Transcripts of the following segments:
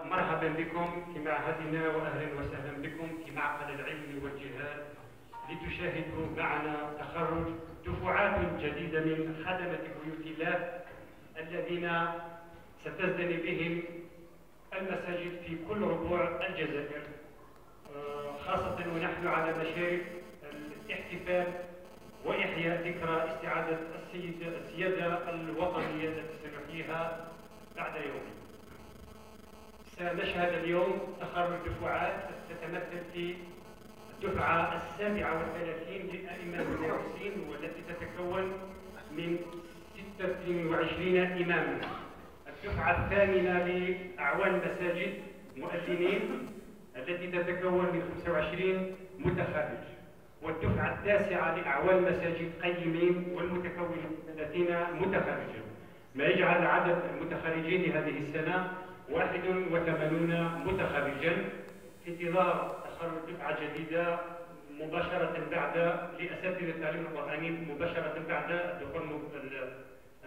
مرحبا بكم في معهدنا واهلا وسهلا بكم في معقل العلم والجهاد لتشاهدوا معنا تخرج دفعات جديده من خدمه بيوت الله الذين ستزدني بهم المساجد في كل ربوع الجزائر، خاصه ونحن على مشارف الاحتفال واحياء ذكرى استعاده السياده الوطنيه التي سنحييها بعد يومين. سنشهد اليوم تخرج دفعات تتمثل في الدفعة 37 للأئمة المدرسين، والتي تتكون من 26 إماما. الدفعة الثامنة لأعوان المساجد مؤذنين التي تتكون من 25 متخرج، والدفعة التاسعة لأعوان المساجد قيمين والمتكون من 30 متخرجا، ما يجعل عدد المتخرجين لهذه السنة 81 متخرجا، في انتظار تخرج دفعة جديدة مباشرة بعد لأساتذة التعليم القرآني مباشرة بعد الدخول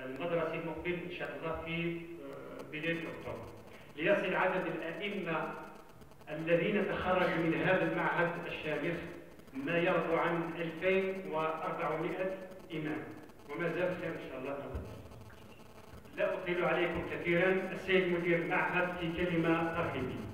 المدرسي المقبل إن شاء الله في بداية أكتوبر، ليصل عدد الأئمة الذين تخرجوا من هذا المعهد الشامخ ما يربو عن 2400 إمام، وما زال خير إن شاء الله. لا أطيل عليكم كثيرا، السيد مدير المعهد في كلمة ترحيبية.